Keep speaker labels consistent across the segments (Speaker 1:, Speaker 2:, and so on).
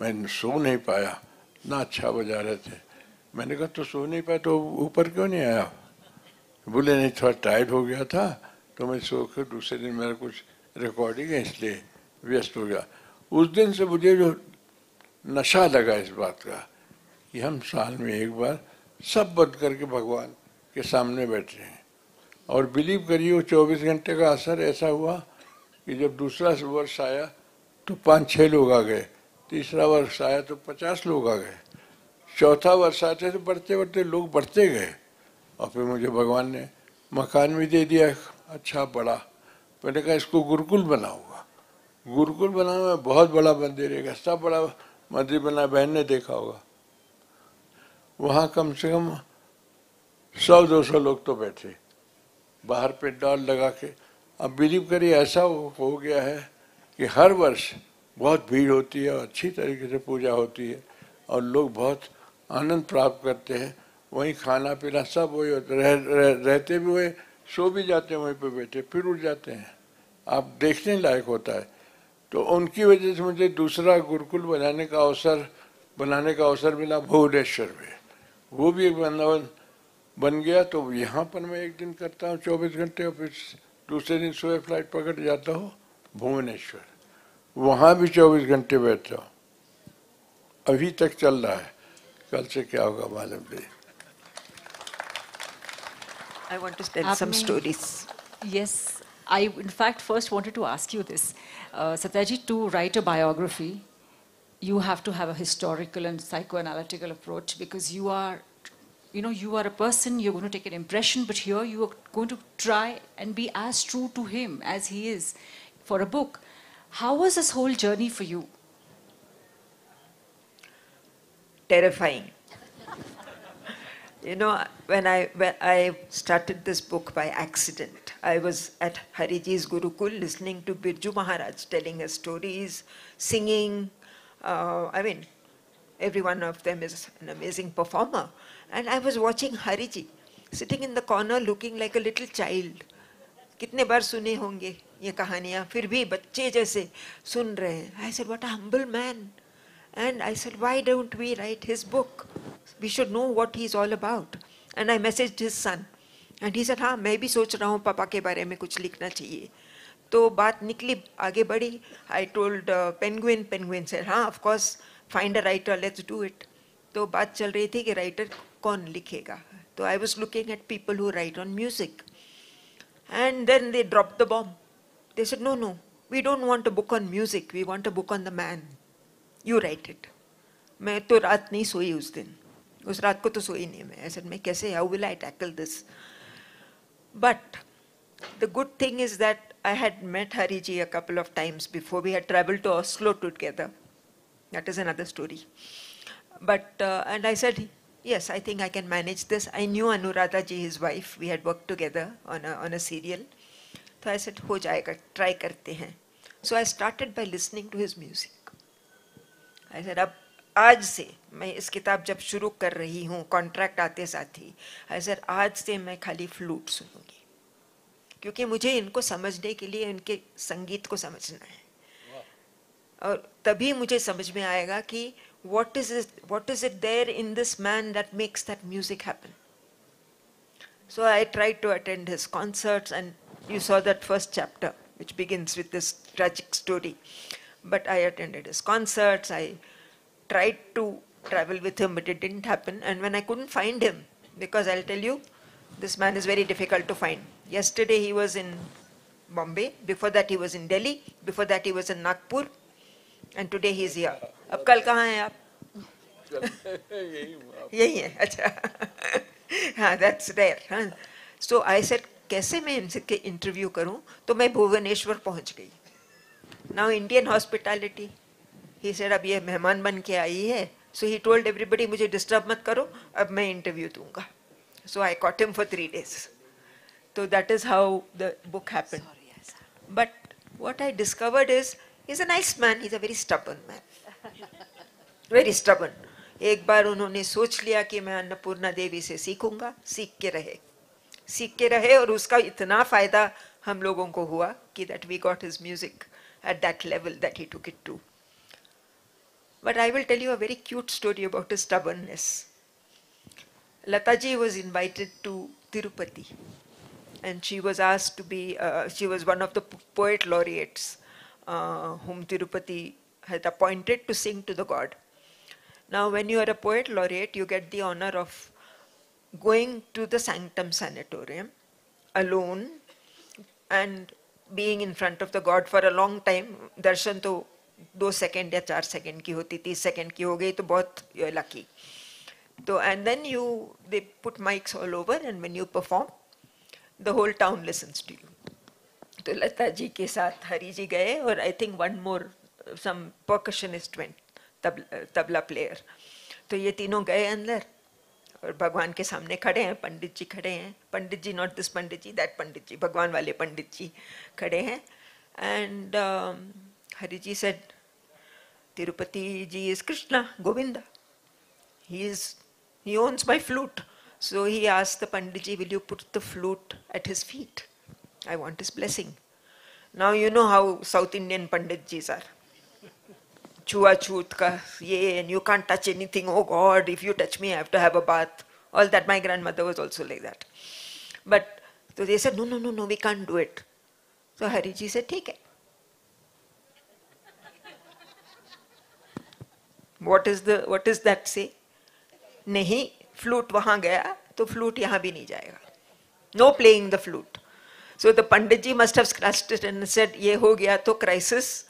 Speaker 1: मैं सो नहीं पाया, ना अच्छा बजा रहे थे। मैंने कहा तो सो नहीं पाया तो ऊपर क्यों नहीं आया? बोले नहीं, थोड़ा टायर्ड हो गया था तो मैं सो कर, दूसरे दिन मेरा कुछ रिकॉर्डिंग है इसलिए व्यस्त हो गया। उस दिन से मुझे जो नशा लगा इस बात का कि हम साल में एक बार सब बंद करके भगवान के सामने बैठे हैं। और बिलीव करिए वो 24 घंटे का असर ऐसा हुआ कि जब दूसरा वर्ष आया तो 5-6 लोग आ गए, तीसरा वर्ष आया तो 50 लोग आ गए, चौथा वर्ष आते तो बढ़ते बढ़ते लोग बढ़ते गए। और फिर मुझे भगवान ने मकान भी दे दिया अच्छा बड़ा। मैंने कहा इसको गुरुकुल बनाऊंगा। गुरुकुल बनाना में बहुत बड़ा मंदिर है, ऐसा बड़ा मंदिर बना, बहन ने देखा होगा। वहाँ कम से कम 100-200 लोग तो बैठे, बाहर पे डॉल लगा के। अब बिलीव करिए ऐसा हो गया है कि हर वर्ष बहुत भीड़ होती है और अच्छी तरीके से पूजा होती है और लोग बहुत आनंद प्राप्त करते हैं। वहीं खाना पीना सब वही होता है, रहते भी वही, सो भी जाते हैं वहीं पे बैठे, फिर उठ जाते हैं। आप देखने लायक होता है। तो उनकी वजह से मुझे दूसरा गुरुकुल बनाने का अवसर मिला भुवनेश्वर में। वो भी एक वृंदावन बन गया। तो यहाँ पर मैं एक दिन करता हूँ 24 घंटे और फिर दूसरे दिन सुबह फ्लाइट पकड़ जाता हूँ भुवनेश्वर, वहाँ भी 24 घंटे बैठता हूँ। अभी तक चल रहा है, कल से क्या होगा मालूम नहीं।
Speaker 2: I want to tell some stories.
Speaker 3: Yes, I in fact first wanted to ask you this. Satyaji, to write a biography, you have to have a historical and psychoanalytical approach because you are a person, you're going to take an impression, but here you are going to try and be as true to him as he is for a book. How was this whole journey for you?
Speaker 2: Terrifying. You know, when I started this book by accident, I was at Hariji's Gurukul listening to Birju Maharaj telling us stories, singing. Every one of them is an amazing performer. And I was watching Hariji sitting in the corner looking like a little child. कितने बार सुने होंगे ये कहानियाँ, फिर भी बच्चे जैसे सुन रहे हैं. I said, what a humble man. And I said, why don't we write his book? We should know what he's all about. And I messaged his son. And he said, हाँ मैं भी सोच रहा हूँ पापा के बारे में कुछ लिखना चाहिए. तो बात निकली आगे बढ़ी. I told Penguin. Penguin said, हाँ of course, find a writer, let's do it. तो बात चल रही थी कि writer कौन लिखेगा. तो I was looking at people who write on music. And then they dropped the bomb. They said, no, we don't want a book on music, we want a book on the man. You write it. मैं तो रात नहीं सोई उस दिन. उस रात को तो सोई नहीं मैं. I said, मैं कैसे, how will I tackle this? But the good thing is that I had met Hariji a couple of times before. We had traveled to Oslo together. That is another story. But, and I said, yes, I think I can manage this. I knew Anuradha ji, his wife. We had worked together on a serial. So I said, हो जाएगा, try करते हैं. So I started by listening to his music. I said, अब आज से मैं इस किताब जब शुरू कर रही हूँ, कॉन्ट्रैक्ट आते साथ ही, I said, आज से मैं खाली फ्लूट सुनूंगी, क्योंकि मुझे इनको समझने के लिए इनके संगीत को समझना है. और तभी मुझे समझ में आएगा कि what is it there in this man that makes that music happen. So I tried to attend his concerts, and you saw that first chapter which begins with this tragic story. But I attended his concerts, I tried to travel with him, but it didn't happen. And when I couldn't find him, because I'll tell you, this man is very difficult to find. Yesterday he was in Bombay, before that he was in Delhi, before that he was in Nagpur, and today he is here. अब कल कहाँ हैं आप? यही है, अच्छा. हाँ, that's there. हाँ. So I said, कैसे मैं इनसे इंटरव्यू करूँ? तो मैं भुवनेश्वर पहुँच गई. Now Indian hospitality. He said, अब ये मेहमान बन के आई है. So he told everybody, मुझे disturb मत करो, अब मैं इंटरव्यू दूंगा. So I caught him for 3 days. So that is how the book happened. But what I discovered is, he's a nice man, he's a very stubborn man. Very stubborn. एक बार उन्होंने सोच लिया कि मैं अन्नपूर्णा देवी से सीखूंगा, सीख के रहे और उसका इतना फायदा हम लोगों को हुआ कि that we got his music at that level that he took it to. But I will tell you a very cute story about his stubbornness. Lataji was invited to Tirupati, and she was asked to be, she was one of the poet laureates whom Tirupati had appointed to sing to the god. Now, when you are a poet laureate, you get the honor of going to the Sanctum Sanatorium alone and being in front of the god for a long time. Darshan to 2 second या 4 second की होती, 30 second की हो गई तो बहुत lucky. So, and then they put mics all over, and when you perform, the whole town listens to you. तो लता जी के साथ हरी जी गए, और I think one more, some percussionist went, tabla player. तो ये तीनों गए अंदर और भगवान के सामने खड़े हैं, पंडित जी खड़े हैं, पंडित जी, not this Pandit ji, that पंडित जी, भगवान वाले पंडित जी खड़े हैं. And Hari ji said, Tirupati ji is Krishna, Govinda. He owns my flute. So he asked the Panditji, will you put the flute at his feet? I want his blessing. Now you know how South Indian Panditjis are. Chua chut ka ye, and you can't touch anything. Oh God, if you touch me, I have to have a bath. All that. My grandmother was also like that. But so they said, no, we can't do it. So Hariji said, take it. What does that say? नहीं, flute वहाँ गया तो flute यहाँ भी नहीं जाएगा. No playing the flute. So the Panditji must have scratched it and said, ये हो गया तो crisis,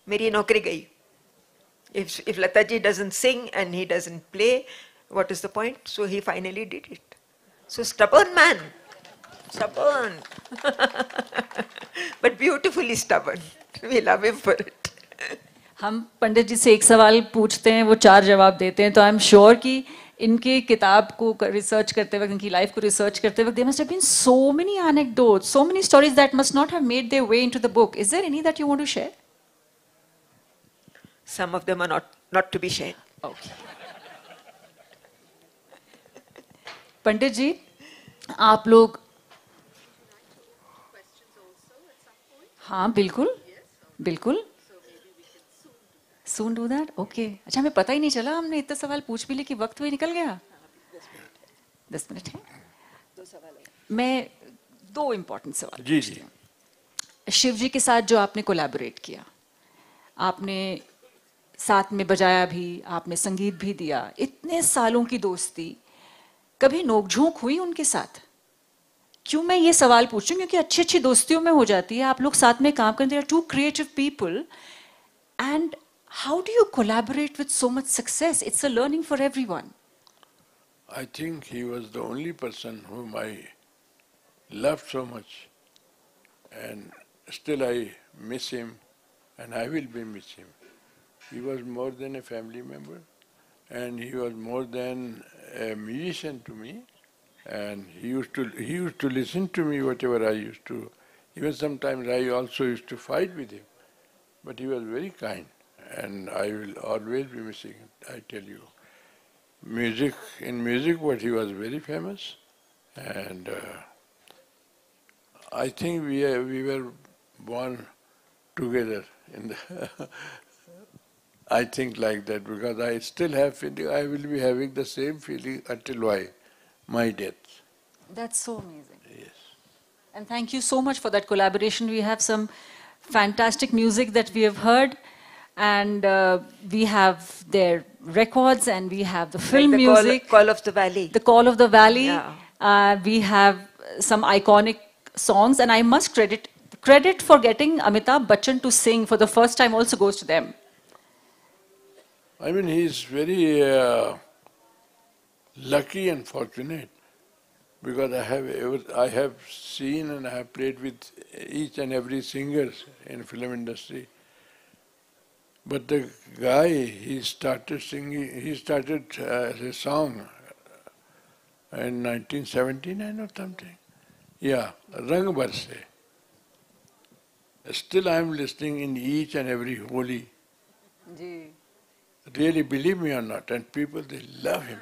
Speaker 2: मेरी नौकरी गई. If Lataji doesn't sing and he doesn't play, what is the point? So he finally did it. So stubborn man, stubborn, but beautifully stubborn. We love him for it.
Speaker 3: हम पंडित जी से एक सवाल पूछते हैं, वो 4 जवाब देते हैं, तो आई एम श्योर कि इनकी किताब को रिसर्च करते वक्त, इनकी लाइफ को रिसर्च करते वक्त, there must have been so many anecdotes, so many stories that must not have made their way into the book. Is there any that you want to share?
Speaker 2: Some of them are not to be shared.
Speaker 3: Okay. पंडित जी, आप लोग, हाँ बिल्कुल, बिल्कुल. Soon do that? Okay. अच्छा, हमें पता ही नहीं चला, हमने इतना सवाल पूछ भी लिए कि वक्त भी निकल गया. 10 मिनट है. 2 सवाल है. मैं 2 इम्पोर्टेंट सवाल.
Speaker 1: जी जी.
Speaker 3: शिव जी के साथ जो आपने कोलैबोरेट किया, आपने साथ में बजाया भी, आपने संगीत भी दिया, इतने सालों की दोस्ती, कभी नोकझोंक हुई उनके साथ? क्यों मैं ये सवाल पूछूं? क्योंकि अच्छी अच्छी दोस्तियों में हो जाती है, आप लोग साथ में काम करते हैं, to creative people, and how do you collaborate with so much success? It's a learning for everyone.
Speaker 1: I think he was the only person whom I loved so much, and still I miss him, and I will be miss him. He was more than a family member, and he was more than a musician to me, and he used to listen to me whatever I used to. Even sometimes I also used to fight with him, but he was very kind. And I will always be missing him, I tell you. In music, what he was very famous, and I think we were born together in the I think like that, because I still have feeling, I will be having the same feeling until my death.
Speaker 3: That's so amazing.
Speaker 1: Yes.
Speaker 3: And thank you so much for that collaboration. We have some fantastic music that we have heard. And we have their records, and we have the film
Speaker 2: like the
Speaker 3: music.
Speaker 2: Call of the Valley.
Speaker 3: The Call of the Valley.
Speaker 2: Yeah.
Speaker 3: We have some iconic songs, and I must credit for getting Amitabh Bachchan to sing for the first time also goes to them.
Speaker 1: I mean, he's very lucky and fortunate, because I have seen and I have played with each and every singer in film industry. But the guy, he started singing, he started a song in 1979 or something. Yeah, Rang Barse. Still I am listening in each and every Holi. Really, believe me or not, and people, they love him.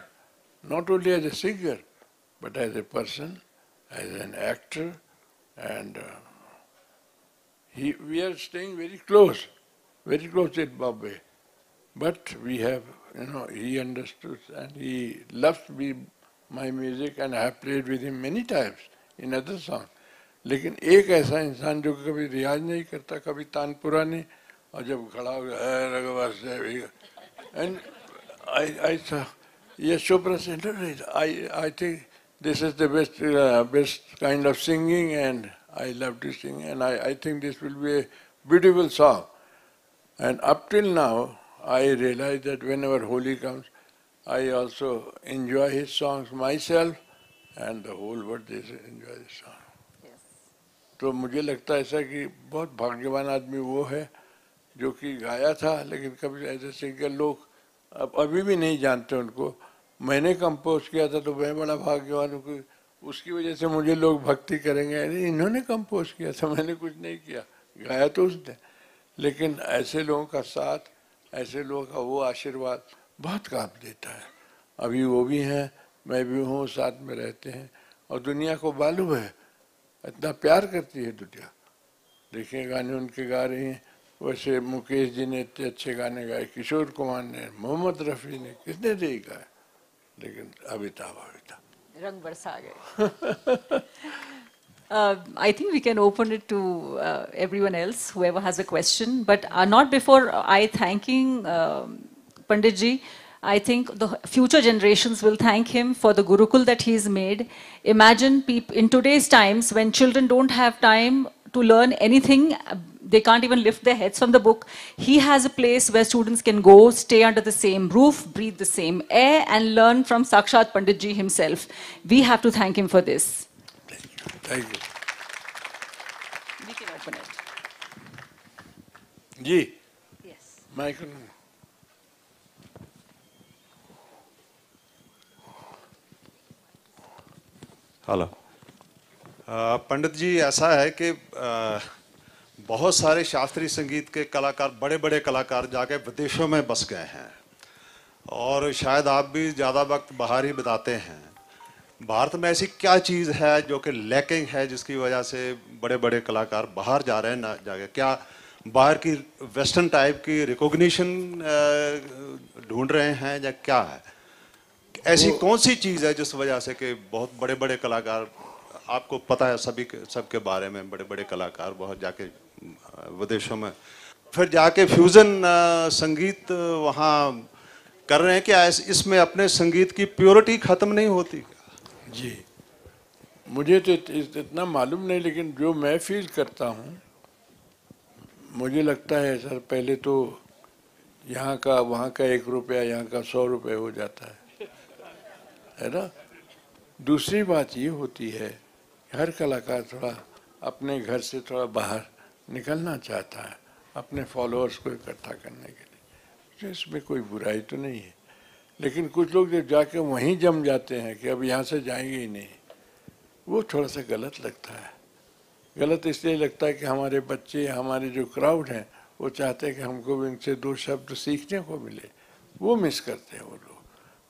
Speaker 1: Not only as a singer, but as a person, as an actor, and we are staying very close in Bombay. But we have, he understood and he loves my music and I have played with him many times in other songs. लेकिन एक ऐसा इंसान जो कभी रियाज नहीं करता, कभी तानपुरा नहीं, और जब खड़ा हो गया रघुवर से, and I said, yes, Chopra said, I think this is the best kind of singing, and I love to sing, and I think this will be a beautiful song. And up till now, I realize that whenever Holi comes, I also enjoy his songs myself, and the whole world they enjoy his song. तो मुझे लगता है ऐसा कि बहुत भाग्यवान आदमी वो है जो कि गाया था, लेकिन कभी ऐसे सिंगर लोग अब अभी भी नहीं जानते उनको. मैंने कंपोज किया था तो मैं बड़ा भाग्यवान हूँ कि उसकी वजह से मुझे लोग भक्ति करेंगे, अरे इन्होंने कंपोज किया था, मैंने कुछ नहीं किया, गाया तो उसने. लेकिन ऐसे लोगों का साथ, ऐसे लोगों का वो आशीर्वाद बहुत काम देता है. अभी वो भी हैं, मैं भी हूँ, साथ में रहते हैं, और दुनिया को मालूम है इतना प्यार करती है दुनिया. देखिए गाने उनके गा रही हैं. वैसे मुकेश जी ने इतने अच्छे गाने गाए, किशोर कुमार ने, मोहम्मद रफ़ी ने, किसने नहीं गाए, लेकिन अमिताभ
Speaker 3: रंग बरसा गए. I think we can open it to everyone else, whoever has a question, but not before I thanking Pandit ji. I think the future generations will thank him for the Gurukul that he's made. Imagine in today's times when children don't have time to learn anything, they can't even lift their heads from the book. He has a place where students can go, stay under the same roof, breathe the same air, and learn from Sakshat Pandit ji himself. We have to thank him for this.
Speaker 1: Thank you.
Speaker 3: We can open it.
Speaker 1: जी.
Speaker 3: Yes.
Speaker 1: Michael.
Speaker 4: Hello. Pandit ji, ऐसा है कि बहुत सारे शास्त्रीय संगीत के कलाकार, बड़े बड़े कलाकार जाके विदेशों में बस गए हैं, और शायद आप भी ज़्यादा वक्त बाहर ही बिताते हैं. भारत में ऐसी क्या चीज़ है जो कि लैकिंग है जिसकी वजह से बड़े बड़े कलाकार बाहर जा रहे हैं ना जाके? क्या बाहर की वेस्टर्न टाइप की रिकॉग्निशन ढूंढ रहे हैं या क्या है? ऐसी कौन सी चीज़ है जिस वजह से कि बहुत बड़े बड़े कलाकार, आपको पता है सभी सबके बारे में, बड़े बड़े कलाकार बहुत जाके विदेशों में फिर जाके फ्यूज़न संगीत वहाँ कर रहे हैं? क्या इसमें अपने संगीत की प्योरिटी ख़त्म नहीं होती?
Speaker 1: जी, मुझे तो इतना मालूम नहीं, लेकिन जो मैं फील करता हूँ, मुझे लगता है सर, पहले तो यहाँ का वहाँ का 1 रुपया, यहाँ का 100 रुपये हो जाता है ना. दूसरी बात ये होती है, हर कलाकार थोड़ा अपने घर से थोड़ा बाहर निकलना चाहता है अपने फॉलोअर्स को इकट्ठा करने के लिए, तो इसमें कोई बुराई तो नहीं है. लेकिन कुछ लोग जब जाके वहीं जम जाते हैं कि अब यहाँ से जाएंगे ही नहीं, वो थोड़ा सा गलत लगता है. गलत इसलिए लगता है कि हमारे बच्चे, हमारे जो क्राउड हैं, वो चाहते हैं कि हमको भी इनसे 2 शब्द सीखने को मिले, वो मिस करते हैं वो लोग.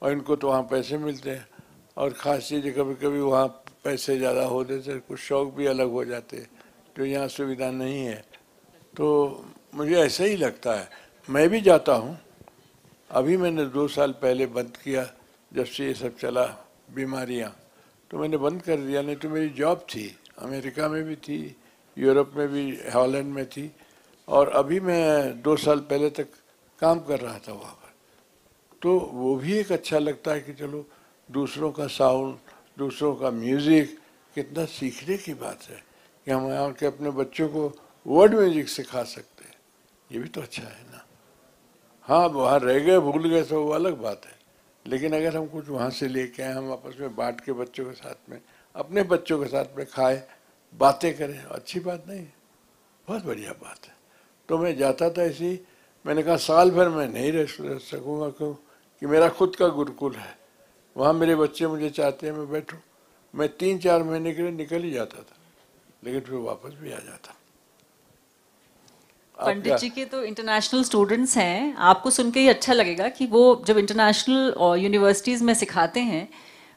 Speaker 1: और इनको तो वहाँ पैसे मिलते हैं, और ख़ास चीज़ कभी कभी वहाँ पैसे ज़्यादा होने से कुछ शौक़ भी अलग हो जाते हैं जो यहाँ सुविधा नहीं है. तो मुझे ऐसा ही लगता है. मैं भी जाता हूँ. अभी मैंने 2 साल पहले बंद किया, जब से ये सब चला बीमारियाँ, तो मैंने बंद कर दिया. नहीं तो मेरी जॉब थी, अमेरिका में भी थी, यूरोप में भी, हॉलैंड में थी, और अभी मैं 2 साल पहले तक काम कर रहा था वहाँ पर. तो वो भी एक अच्छा लगता है कि चलो दूसरों का साउंड, दूसरों का म्यूज़िक, कितना सीखने की बात है कि हम यहाँ के अपने बच्चों को वर्ड म्यूज़िक सिखा सकते हैं. ये भी तो अच्छा है ना. हाँ, वहाँ रह गए, भूल गए, तो वो अलग बात है. लेकिन अगर हम कुछ वहाँ से लेके आए, हम आपस में बांट के बच्चों के साथ में, अपने बच्चों के साथ में खाए, बातें करें, अच्छी बात नहीं है? बहुत बढ़िया बात है. तो मैं जाता था ऐसे ही. मैंने कहा साल भर मैं नहीं रह सकूँगा, क्यों कि मेरा खुद का गुरुकुल है. वहाँ मेरे बच्चे मुझे चाहते हैं मैं बैठूँ. मैं 3-4 महीने के लिए निकल ही जाता था, लेकिन फिर वापस भी आ जाता.
Speaker 3: पंडित जी के तो इंटरनेशनल स्टूडेंट्स हैं, आपको सुन के ही अच्छा लगेगा कि वो जब इंटरनेशनल यूनिवर्सिटीज़ में सिखाते हैं,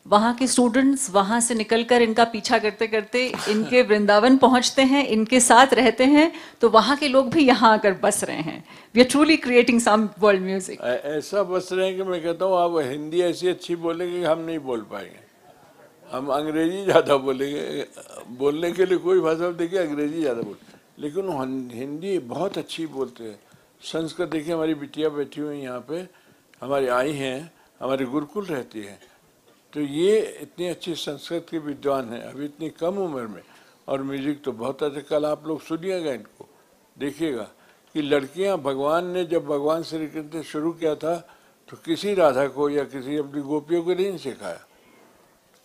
Speaker 3: वहाँ के स्टूडेंट्स वहाँ से निकलकर इनका पीछा करते करते इनके वृंदावन पहुँचते हैं, इनके साथ रहते हैं, तो वहाँ के लोग भी यहाँ आकर बस रहे हैं. We are truly creating some world music.
Speaker 1: ऐसा बस रहे हैं कि मैं कहता हूँ आप हिंदी ऐसी अच्छी बोलेंगे कि हम नहीं बोल पाएंगे. हम अंग्रेजी ज़्यादा बोलेंगे, बोलने के लिए कोई भाषा देखिए अंग्रेजी ज़्यादा बोल, लेकिन हिंदी बहुत अच्छी बोलते हैं. संस्कृत देखिए, हमारी बिटिया बैठी हुई यहाँ पे, हमारी आई हैं, हमारे गुरुकुल रहती है, तो ये इतनी अच्छी संस्कृत के विद्वान हैं अभी इतनी कम उम्र में, और म्यूजिक तो बहुत अच्छा. कल आप लोग सुनिएगा, इनको देखिएगा कि लड़कियां, भगवान ने जब भगवान श्री कृष्ण ने शुरू किया था तो किसी राधा को या किसी अपनी गोपियों को नहीं सिखाया.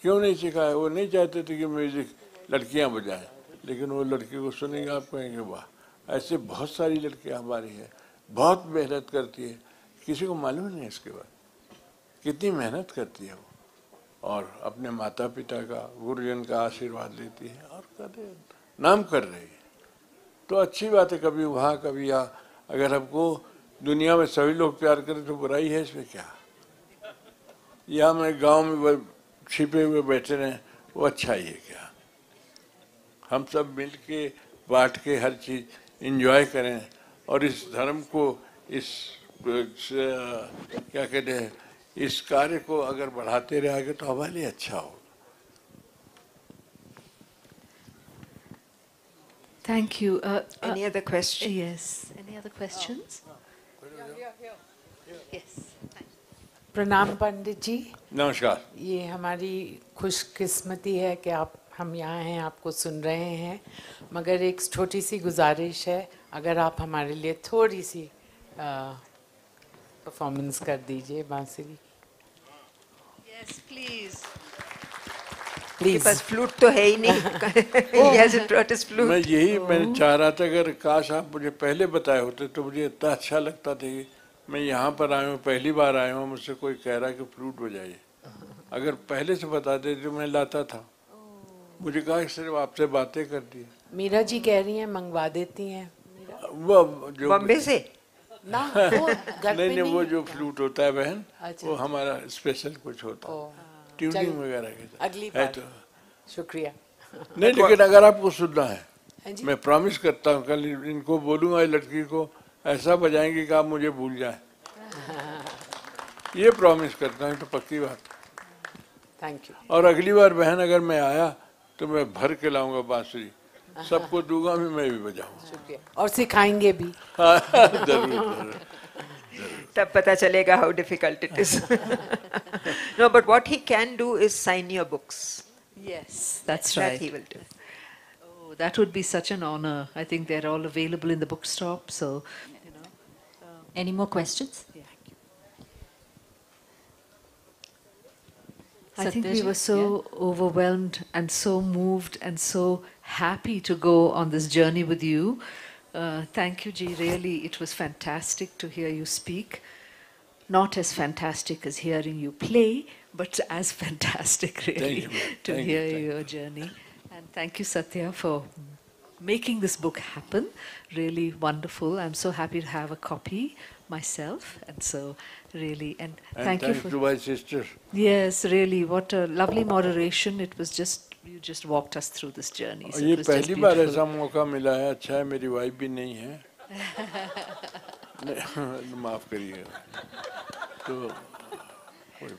Speaker 1: क्यों नहीं सिखाया? वो नहीं चाहते थे कि म्यूजिक लड़कियां बजाएं, लेकिन वो लड़की को सुनेंगे आप कहेंगे वाह. ऐसे बहुत सारी लड़कियां हमारी हैं, बहुत मेहनत करती है, किसी को मालूम नहीं इसके बाद कितनी मेहनत करती है वो, और अपने माता पिता का, गुरुजन का आशीर्वाद लेती है और नाम कर रही है. तो अच्छी बात है, कभी वहाँ कभी यहाँ. अगर हमको दुनिया में सभी लोग प्यार करें तो बुराई है इसमें क्या? या मैं गांव में छिपे हुए बैठे रहें, वो अच्छा ही है क्या? हम सब मिल के बांट के हर चीज़ एंजॉय करें, और इस धर्म को, इस क्या कहते हैं, इस कार्य को अगर बढ़ाते रहेंगे तो हमारे लिए अच्छा होगा.
Speaker 5: Thank you.
Speaker 2: Any other question?
Speaker 5: Yes. Any other questions? Yes. प्रणाम पंडित जी.
Speaker 1: नमस्कार.
Speaker 5: ये हमारी खुशकिस्मती है कि हम यहाँ हैं, आपको सुन रहे हैं, मगर एक छोटी सी गुजारिश है, अगर आप हमारे लिए थोड़ी सी परफॉर्मेंस कर दीजिए बांसुरी.
Speaker 2: Yes, please.
Speaker 5: Please.
Speaker 2: Pass flute तो है ही नहीं. He hasn't brought his flute.
Speaker 1: मैं चाह रहा था, अगर काश आप मुझे पहले बताए होते तो मुझे इतना अच्छा लगता था कि मैं यहाँ पर आया हूँ, पहली बार आया हूँ, मुझसे कोई कह रहा है कि फ्लूट बजाइए. अगर पहले से बता देते तो मैं लाता था. मुझे कहा कि सिर्फ आपसे बातें कर दी.
Speaker 5: मीरा जी कह रही हैं मंगवा देती हैं.
Speaker 1: वो जो
Speaker 2: बॉम्बे से
Speaker 5: ना, वो घर पे
Speaker 1: नहीं, वो जो फ्लूट होता है बहन,
Speaker 5: अच्छा.
Speaker 1: वो हमारा स्पेशल कुछ होता है, ट्यूनिंग वगैरह के साथ.
Speaker 5: अगली
Speaker 1: है
Speaker 5: बार.
Speaker 1: तो
Speaker 5: शुक्रिया.
Speaker 1: नहीं, लेकिन अगर आपको सुनना है,
Speaker 5: हाँ जी.
Speaker 1: मैं प्रॉमिस करता हूँ, कल इनको बोलूँगा, लड़की को ऐसा बजाएंगे कि आप मुझे भूल जाएं. ये प्रॉमिस करता हूँ, तो पक्की बात.
Speaker 5: Thank you.
Speaker 1: और अगली बार बहन अगर मैं आया तो मैं भर के लाऊंगा बांसुरी, सबको दूंगा भी, मैं भी बजाऊंगा.
Speaker 5: शुक्रिया. और सिखाएंगे भी.
Speaker 1: जरूर जरूर.
Speaker 2: तब पता चलेगा how difficult it is. No, but what he can do is sign your books.
Speaker 5: Yes, that's
Speaker 2: That
Speaker 5: right.
Speaker 2: he will do.
Speaker 5: Oh, that would be such an honor. I think they're all available in the bookstop, so you know.
Speaker 3: Any more questions?
Speaker 5: Yeah. I think we
Speaker 3: Satyaji,
Speaker 5: were so overwhelmed and so moved and so happy to go on this journey with you. Thank you, Ji. Really, it was fantastic to hear you speak. Not as fantastic as hearing you play, but as fantastic, really, to hear your journey. And thank you, Satya, for making this book happen. Really wonderful. I'm so happy to have a copy myself, and so really, and thank you for
Speaker 1: to my sister.
Speaker 5: Yes, really, what a lovely moderation. It was just, you just walked us through this journey. So
Speaker 1: ये
Speaker 5: it was just
Speaker 1: पहली बार
Speaker 5: beautiful.
Speaker 1: ऐसा मौका मिला है. अच्छा है मेरी wife भी नहीं है. माफ करिएगा. तो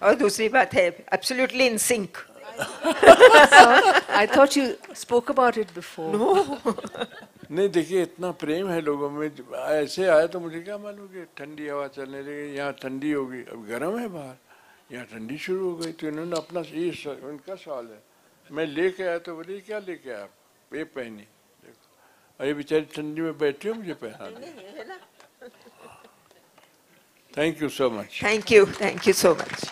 Speaker 2: और दूसरी बात है, absolutely in sync.
Speaker 5: I thought you spoke about it before.
Speaker 2: No.
Speaker 1: नहीं, देखिए इतना प्रेम है लोगों में. ऐसे आया तो मुझे क्या मालूम कि ठंडी हवा चलने लगी, यहाँ ठंडी होगी, अब गर्म है बाहर, यहाँ ठंडी शुरू हो गई. तो इन्होंने अपना, ये उनका सवाल है, मैं लेके आया तो बोले क्या लेके आया, ये पहनी, देखो, और ये बेचारी ठंडी में बैठी हो, मुझे पहना दिया. Thank you so much.
Speaker 2: Thank you so much.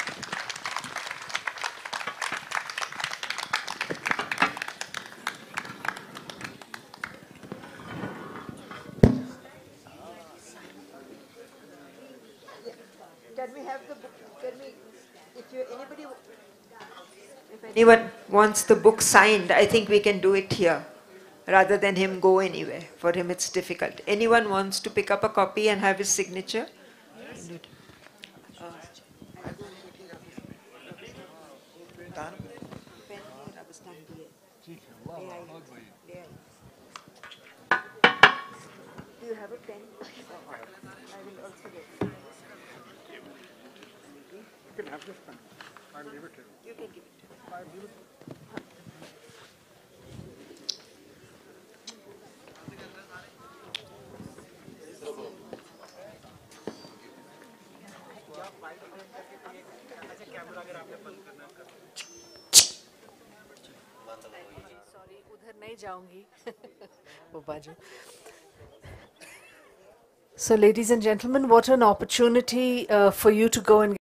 Speaker 2: Can we have the book? Can we, if anyone wants the book signed, I think we can do it here, rather than him go anywhere. For him, it's difficult. Anyone wants to pick up a copy and have his signature? Do you have a pen? I will also get.
Speaker 6: You can have this pen. I'll leave it here.
Speaker 2: You can give it.
Speaker 6: I'll leave it.
Speaker 5: Sorry, उधर नहीं जाऊंगी. वो बाजू. So, ladies and gentlemen, what an opportunity for you to go and